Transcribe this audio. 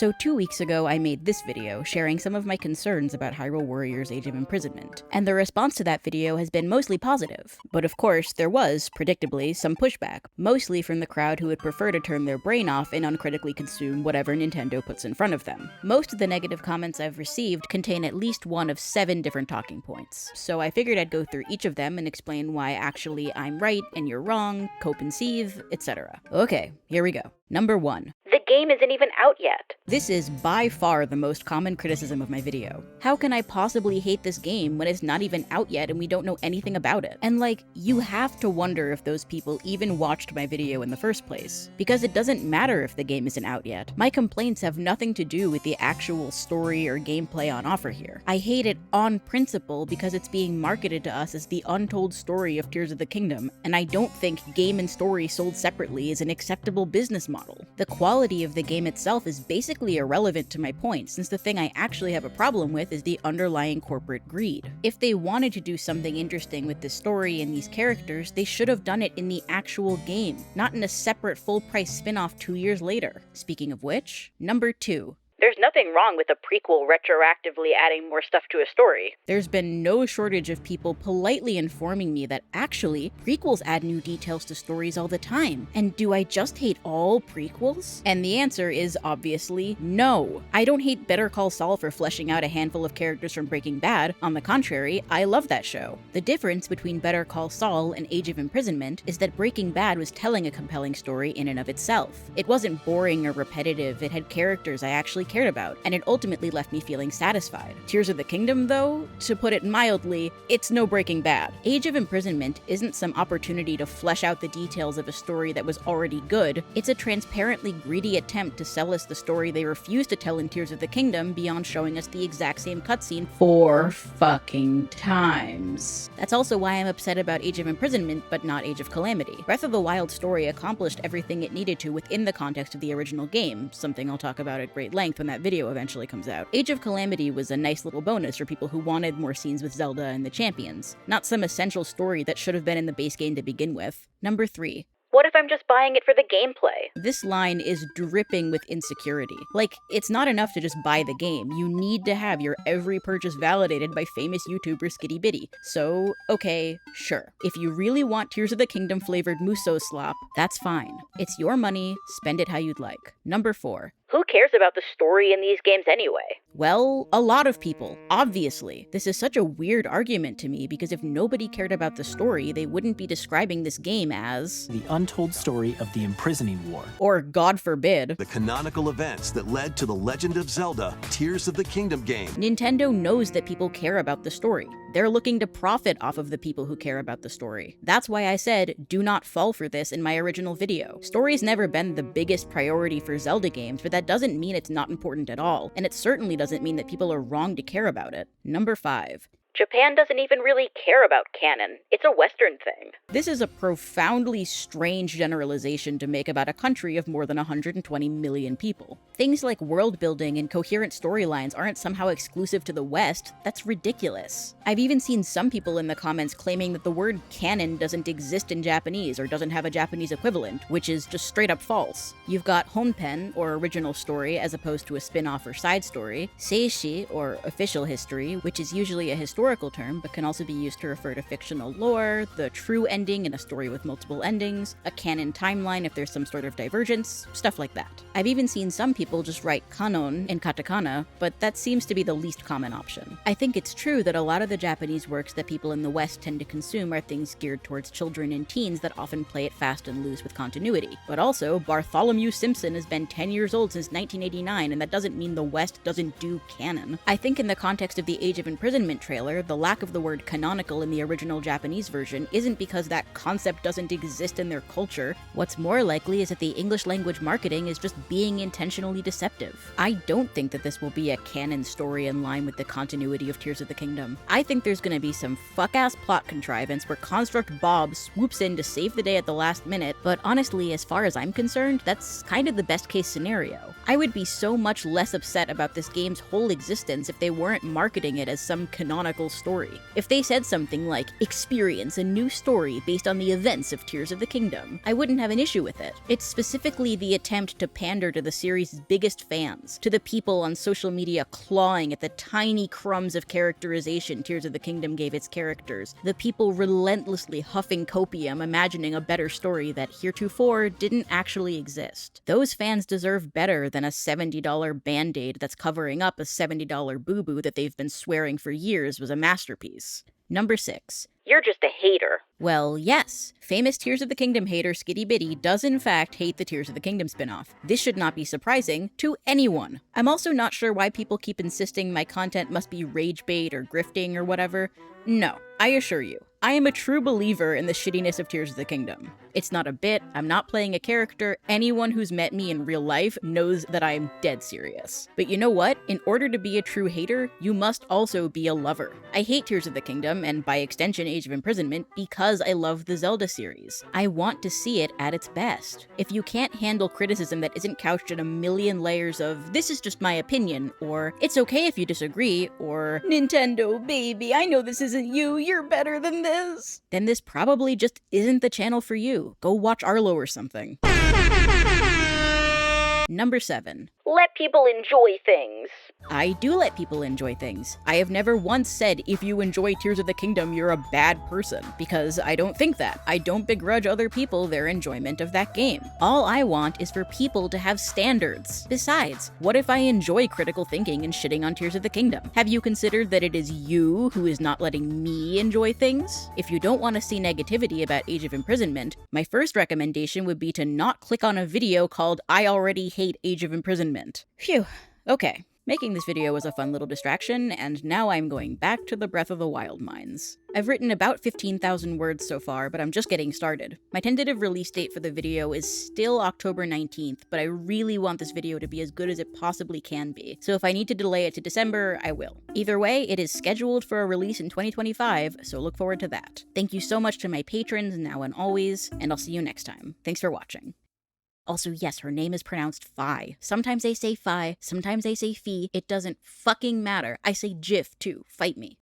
So 2 weeks ago, I made this video sharing some of my concerns about Hyrule Warriors Age of Imprisonment, and the response to that video has been mostly positive. But of course, there was, predictably, some pushback, mostly from the crowd who would prefer to turn their brain off and uncritically consume whatever Nintendo puts in front of them. Most of the negative comments I've received contain at least one of 7 different talking points, so I figured I'd go through each of them and explain why actually I'm right and you're wrong, cope and seethe, etc. Okay, here we go. Number 1. The game isn't even out yet. This is by far the most common criticism of my video. How can I possibly hate this game when it's not even out yet and we don't know anything about it? And like, you have to wonder if those people even watched my video in the first place. Because it doesn't matter if the game isn't out yet. My complaints have nothing to do with the actual story or gameplay on offer here. I hate it on principle because it's being marketed to us as the untold story of Tears of the Kingdom, and I don't think game and story sold separately is an acceptable business model. The quality of the game itself is basically irrelevant to my point, since the thing I actually have a problem with is the underlying corporate greed. If they wanted to do something interesting with this story and these characters, they should have done it in the actual game, not in a separate full-price spin-off 2 years later. Speaking of which, number 2. There's nothing wrong with a prequel retroactively adding more stuff to a story. There's been no shortage of people politely informing me that actually, prequels add new details to stories all the time. And do I just hate all prequels? And the answer is obviously no. I don't hate Better Call Saul for fleshing out a handful of characters from Breaking Bad. On the contrary, I love that show. The difference between Better Call Saul and Age of Imprisonment is that Breaking Bad was telling a compelling story in and of itself. It wasn't boring or repetitive, it had characters I actually cared about, and it ultimately left me feeling satisfied. Tears of the Kingdom, though, to put it mildly, it's no Breaking Bad. Age of Imprisonment isn't some opportunity to flesh out the details of a story that was already good, it's a transparently greedy attempt to sell us the story they refused to tell in Tears of the Kingdom beyond showing us the exact same cutscene 4 fucking times. That's also why I'm upset about Age of Imprisonment, but not Age of Calamity. Breath of the Wild story accomplished everything it needed to within the context of the original game, something I'll talk about at great length when that video eventually comes out. Age of Calamity was a nice little bonus for people who wanted more scenes with Zelda and the champions, not some essential story that should have been in the base game to begin with. Number 3. What if I'm just buying it for the gameplay? This line is dripping with insecurity. Like, it's not enough to just buy the game. You need to have your every purchase validated by famous YouTuber Skitty Bitty. So, okay, sure. If you really want Tears of the Kingdom flavored Muso slop, that's fine. It's your money, spend it how you'd like. Number 4. Who cares about the story in these games anyway? Well, a lot of people, obviously. This is such a weird argument to me because if nobody cared about the story, they wouldn't be describing this game as the untold story of the imprisoning war. Or, God forbid, the canonical events that led to the Legend of Zelda Tears of the Kingdom game. Nintendo knows that people care about the story. They're looking to profit off of the people who care about the story. That's why I said, do not fall for this in my original video. Story's never been the biggest priority for Zelda games, but that doesn't mean it's not important at all, and it certainly doesn't mean that people are wrong to care about it. Number 5. Japan doesn't even really care about Canon. It's a Western thing. This is a profoundly strange generalization to make about a country of more than 120 million people. Things like world building and coherent storylines aren't somehow exclusive to the West. That's ridiculous. I've even seen some people in the comments claiming that the word canon doesn't exist in Japanese or doesn't have a Japanese equivalent, which is just straight up false. You've got honpen, or original story, as opposed to a spin-off or side story, seishi, or official history, which is usually a historical term, but can also be used to refer to fictional lore, the true ending in a story with multiple endings, a canon timeline if there's some sort of divergence, stuff like that. I've even seen some people just write Canon in katakana, but that seems to be the least common option. I think it's true that a lot of the Japanese works that people in the West tend to consume are things geared towards children and teens that often play it fast and loose with continuity. But also, Bartholomew Simpson has been 10 years old since 1989, and that doesn't mean the West doesn't do canon. I think in the context of the Age of Imprisonment trailer, the lack of the word canonical in the original Japanese version isn't because that concept doesn't exist in their culture. What's more likely is that the English language marketing is just being intentionally deceptive. I don't think that this will be a canon story in line with the continuity of Tears of the Kingdom. I think there's gonna be some fuck-ass plot contrivance where Construct Bob swoops in to save the day at the last minute, but honestly, as far as I'm concerned, that's kind of the best case scenario. I would be so much less upset about this game's whole existence if they weren't marketing it as some canonical critical story. If they said something like, experience a new story based on the events of Tears of the Kingdom, I wouldn't have an issue with it. It's specifically the attempt to pander to the series' biggest fans, to the people on social media clawing at the tiny crumbs of characterization Tears of the Kingdom gave its characters, the people relentlessly huffing copium imagining a better story that heretofore didn't actually exist. Those fans deserve better than a $70 Band-Aid that's covering up a $70 boo-boo that they've been swearing for years was a masterpiece. Number 6. You're just a hater. Well, yes. Famous Tears of the Kingdom hater Skitty Bitty does in fact hate the Tears of the Kingdom spinoff. This should not be surprising to anyone. I'm also not sure why people keep insisting my content must be rage bait or grifting or whatever. No, I assure you, I am a true believer in the shittiness of Tears of the Kingdom. It's not a bit, I'm not playing a character, anyone who's met me in real life knows that I'm dead serious. But you know what? In order to be a true hater, you must also be a lover. I hate Tears of the Kingdom, and by extension Age of Imprisonment, because I love the Zelda series. I want to see it at its best. If you can't handle criticism that isn't couched in a million layers of, this is just my opinion, or it's okay if you disagree, or Nintendo baby, I know this isn't you, you're better than this, then this probably just isn't the channel for you. Go watch Arlo or something. Number 7. Let people enjoy things. I do let people enjoy things. I have never once said, if you enjoy Tears of the Kingdom, you're a bad person, because I don't think that. I don't begrudge other people their enjoyment of that game. All I want is for people to have standards. Besides, what if I enjoy critical thinking and shitting on Tears of the Kingdom? Have you considered that it is you who is not letting me enjoy things? If you don't want to see negativity about Age of Imprisonment, my first recommendation would be to not click on a video called I already hate Age of Imprisonment. Phew. Okay. Making this video was a fun little distraction, and now I'm going back to the Breath of the Wild mines. I've written about 15,000 words so far, but I'm just getting started. My tentative release date for the video is still October 19th, but I really want this video to be as good as it possibly can be, so if I need to delay it to December, I will. Either way, it is scheduled for a release in 2025, so look forward to that. Thank you so much to my patrons now and always, and I'll see you next time. Thanks for watching. Also, yes, her name is pronounced Fi. Sometimes they say Fi, sometimes they say Fee. It doesn't fucking matter. I say Jif, too. Fight me.